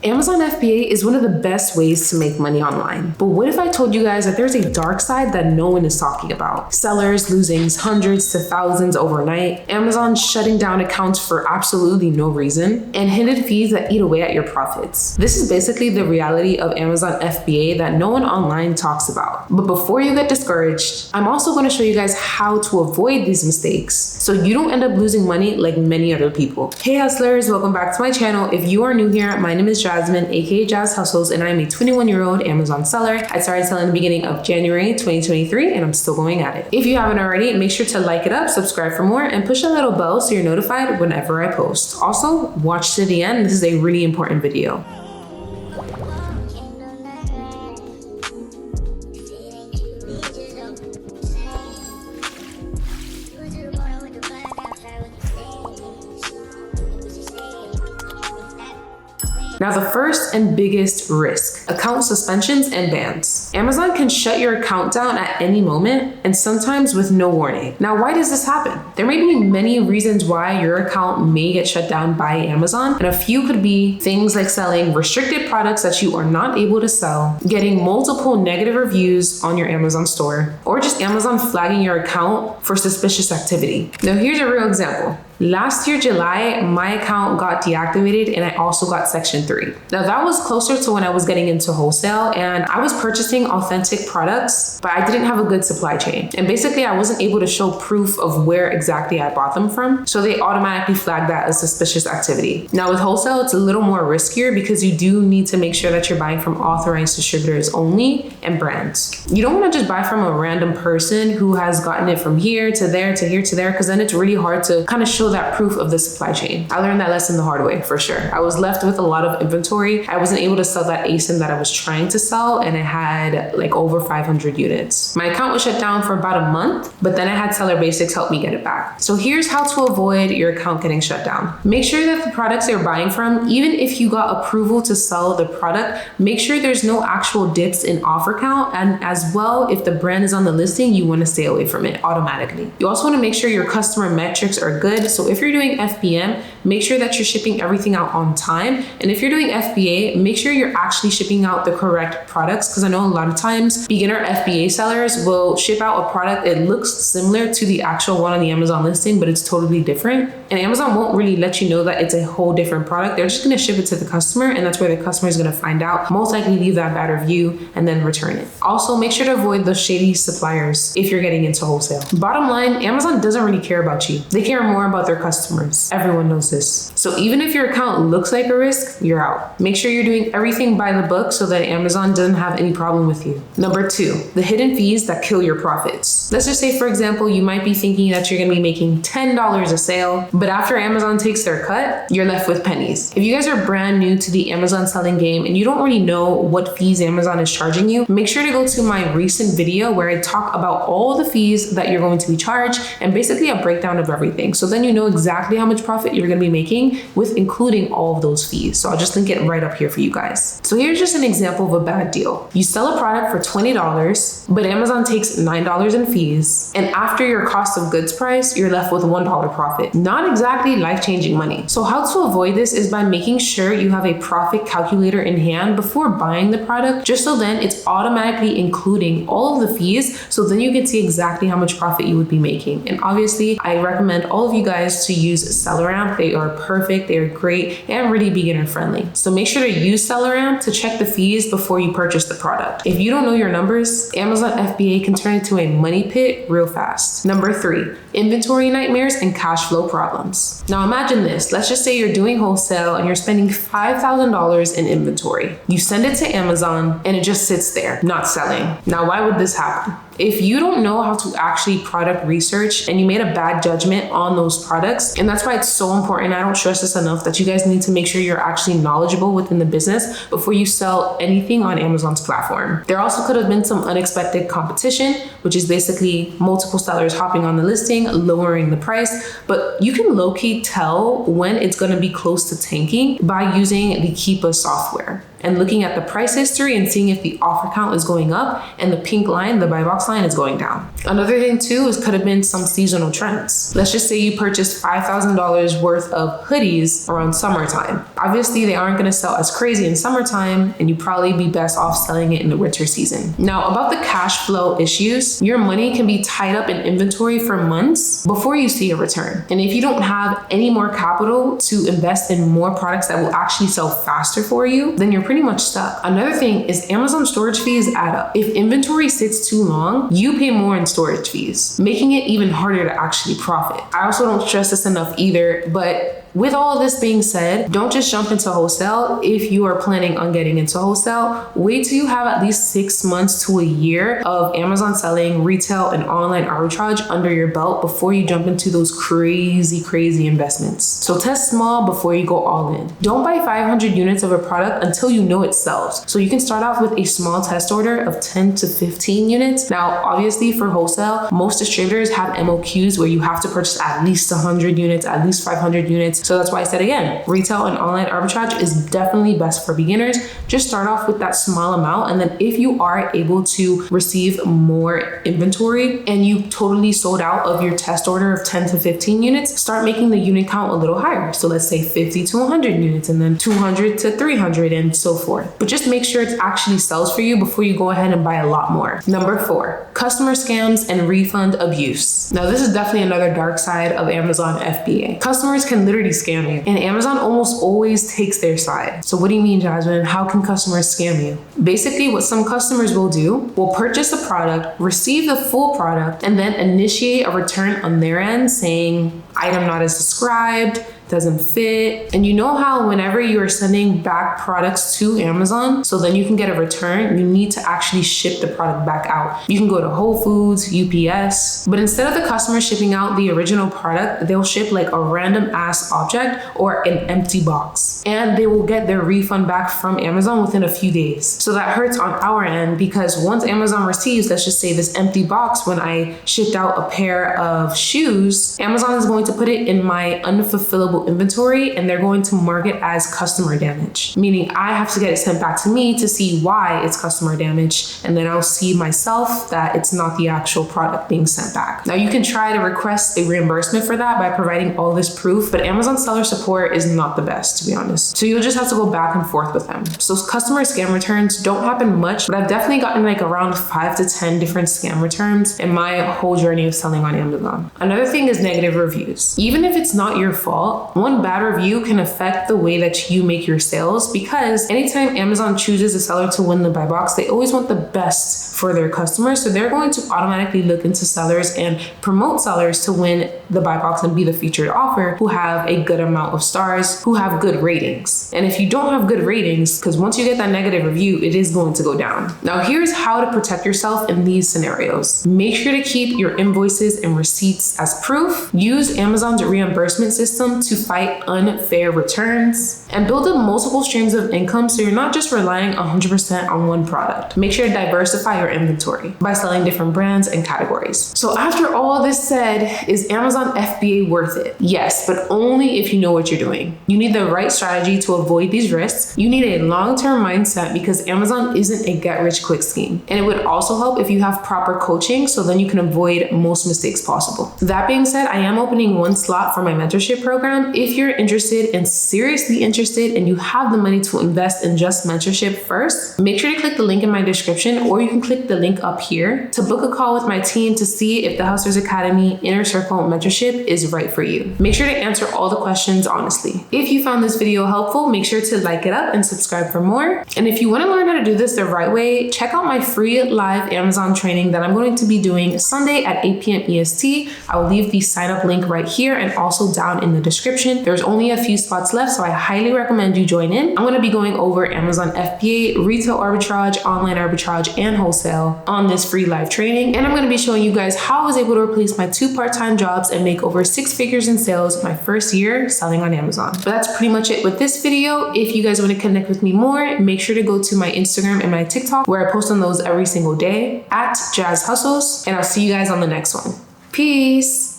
Amazon FBA is one of the best ways to make money online. But what if I told you guys that there's a dark side that no one is talking about? Sellers losing hundreds to thousands overnight, Amazon shutting down accounts for absolutely no reason, and hidden fees that eat away at your profits. This is basically the reality of Amazon FBA that no one online talks about. But before you get discouraged, I'm also going to show you guys how to avoid these mistakes so you don't end up losing money like many other people. Hey hustlers, welcome back to my channel. If you are new here, my name is Jasmine, aka Jazz Hustles, and I'm a 21-year-old Amazon seller. I started selling at the beginning of January 2023, and I'm still going at it. If you haven't already, make sure to like it up, subscribe for more, and push that little bell so you're notified whenever I post. Also, watch to the end. This is a really important video. Now, the first and biggest risk, account suspensions and bans. Amazon can shut your account down at any moment and sometimes with no warning. Now, why does this happen? There may be many reasons why your account may get shut down by Amazon, and a few could be things like selling restricted products that you are not able to sell, getting multiple negative reviews on your Amazon store, or just Amazon flagging your account for suspicious activity. Now, here's a real example. Last year, July, my account got deactivated and I also got Section 3. Now that was closer to when I was getting into wholesale and I was purchasing authentic products, but I didn't have a good supply chain. And basically I wasn't able to show proof of where exactly I bought them from. So they automatically flagged that as suspicious activity. Now with wholesale, it's a little more riskier because you do need to make sure that you're buying from authorized distributors only and brands. You don't want to just buy from a random person who has gotten it from here to there to here to there, because then it's really hard to kind of show that proof of the supply chain. I learned that lesson the hard way for sure. I was left with a lot of inventory. I wasn't able to sell that ASIN that I was trying to sell, and I had like over 500 units. My account was shut down for about a month, but then I had Seller Basics help me get it back. So here's how to avoid your account getting shut down. Make sure that the products you're buying from, even if you got approval to sell the product, make sure there's no actual dips in offer count, and as well, if the brand is on the listing, you want to stay away from it automatically. You also want to make sure your customer metrics are good. So if you're doing FBM, make sure that you're shipping everything out on time. And if you're doing FBA, make sure you're actually shipping out the correct products, because I know a lot of times beginner FBA sellers will ship out a product. It looks similar to the actual one on the Amazon listing, but it's totally different. And Amazon won't really let you know that it's a whole different product. They're just going to ship it to the customer, and that's where the customer is going to find out, most likely leave that bad review and then return it. Also, make sure to avoid the shady suppliers if you're getting into wholesale. Bottom line, Amazon doesn't really care about you. They care more about their customers. Everyone knows this. So even if your account looks like a risk, you're out. Make sure you're doing everything by the book so that Amazon doesn't have any problem with you. Number 2, the hidden fees that kill your profits. Let's just say, for example, you might be thinking that you're going to be making $10 a sale, but after Amazon takes their cut, you're left with pennies. If you guys are brand new to the Amazon selling game and you don't really know what fees Amazon is charging you, make sure to go to my recent video where I talk about all the fees that you're going to be charged and basically a breakdown of everything. So then you know exactly how much profit you're going to be making with including all of those fees. So I'll just link it right up here for you guys. So here's just an example of a bad deal. You sell a product for $20, but Amazon takes $9 in fees. And after your cost of goods price, you're left with $1 profit. Not exactly life-changing money. So how to avoid this is by making sure you have a profit calculator in hand before buying the product, just so then it's automatically including all of the fees. So then you can see exactly how much profit you would be making. And obviously, I recommend all of you guys to use SellerAmp. They are perfect, they are great, and really beginner friendly. So make sure to use SellerAmp to check the fees before you purchase the product. If you don't know your numbers, Amazon FBA can turn into a money pit real fast. Number 3, inventory nightmares and cash flow problems. Now imagine this. Let's just say you're doing wholesale and you're spending $5,000 in inventory. You send it to Amazon and it just sits there, not selling. Now, why would this happen? If you don't know how to actually product research and you made a bad judgment on those products, and that's why it's so important, I don't stress this enough, that you guys need to make sure you're actually knowledgeable within the business before you sell anything on Amazon's platform. There also could have been some unexpected competition, which is basically multiple sellers hopping on the listing, lowering the price, but you can low-key tell when it's going to be close to tanking by using the Keepa software. and looking at the price history and seeing if the offer count is going up and the pink line, the buy box line, is going down. Another thing too is could have been some seasonal trends. Let's just say you purchased $5,000 worth of hoodies around summertime. Obviously, they aren't going to sell as crazy in summertime, and you probably be best off selling it in the winter season. Now, about the cash flow issues, your money can be tied up in inventory for months before you see a return. And if you don't have any more capital to invest in more products that will actually sell faster for you, then you're pretty much stuck. Another thing is Amazon storage fees add up. If inventory sits too long, you pay more in storage fees, making it even harder to actually profit. I also don't stress this enough either, but with all of this being said, don't just jump into wholesale. If you are planning on getting into wholesale, wait till you have at least 6 months to a year of Amazon selling, retail, and online arbitrage under your belt before you jump into those crazy investments. So test small before you go all in. Don't buy 500 units of a product until you know it sells. So you can start off with a small test order of 10 to 15 units. Now, obviously for wholesale, most distributors have MOQs where you have to purchase at least 100 units, at least 500 units. So that's why I said again, retail and online arbitrage is definitely best for beginners. Just start off with that small amount. And then if you are able to receive more inventory and you totally sold out of your test order of 10 to 15 units, start making the unit count a little higher. So let's say 50 to 100 units and then 200 to 300 and so forth. But just make sure it actually sells for you before you go ahead and buy a lot more. Number 4, customer scams and refund abuse. Now this is definitely another dark side of Amazon FBA. Customers can literally scam you, and Amazon almost always takes their side. So what do you mean, Jasmine? How can customers scam you? Basically, what some customers will do will purchase a product, receive the full product, and then initiate a return on their end saying, item not as described, doesn't fit. And you know how whenever you are sending back products to Amazon, so then you can get a return, you need to actually ship the product back out. You can go to Whole Foods, UPS, but instead of the customer shipping out the original product, they'll ship like a random ass object or an empty box. And they will get their refund back from Amazon within a few days. So that hurts on our end because once Amazon receives, let's just say this empty box, when I shipped out a pair of shoes, Amazon is going to put it in my unfulfillable inventory and they're going to mark it as customer damage, meaning I have to get it sent back to me to see why it's customer damage, and then I'll see myself that it's not the actual product being sent back. Now you can try to request a reimbursement for that by providing all this proof, but Amazon seller support is not the best, to be honest. So you'll just have to go back and forth with them. So customer scam returns don't happen much, but I've definitely gotten like around 5 to 10 different scam returns in my whole journey of selling on Amazon. Another thing is negative reviews. Even if it's not your fault, one bad review can affect the way that you make your sales, because anytime Amazon chooses a seller to win the buy box, they always want the best for their customers. So they're going to automatically look into sellers and promote sellers to win the buy box and be the featured offer who have a good amount of stars, who have good ratings. And if you don't have good ratings, because once you get that negative review, it is going to go down. Now here's how to protect yourself in these scenarios. Make sure to keep your invoices and receipts as proof. Use Amazon's reimbursement system to fight unfair returns, and build up multiple streams of income so you're not just relying 100% on one product. Make sure to diversify your inventory by selling different brands and categories. So after all this said, is Amazon FBA worth it? Yes, but only if you know what you're doing. You need the right strategy to avoid these risks. You need a long-term mindset because Amazon isn't a get-rich-quick scheme. And it would also help if you have proper coaching so then you can avoid most mistakes possible. That being said, I am opening one slot for my mentorship program. If you're interested and seriously interested and you have the money to invest in just mentorship first, make sure to click the link in my description, or you can click the link up here to book a call with my team to see if the Hustlers Academy Inner Circle mentorship is right for you. Make sure to answer all the questions honestly. If you found this video helpful, make sure to like it up and subscribe for more. And if you want to learn how to do this the right way, check out my free live Amazon training that I'm going to be doing Sunday at 8 p.m. EST. I will leave the sign up link right here and also down in the description. There's only a few spots left, so I highly recommend you join in. I'm going to be going over Amazon FBA, retail arbitrage, online arbitrage, and wholesale on this free live training. And I'm going to be showing you guys how I was able to replace my 2 part-time jobs and make over 6 figures in sales my first year selling on Amazon. But that's pretty much it with this video. If you guys want to connect with me more, make sure to go to my Instagram and my TikTok, where I post on those every single day at Jazz Hustles. And I'll see you guys on the next one. Peace.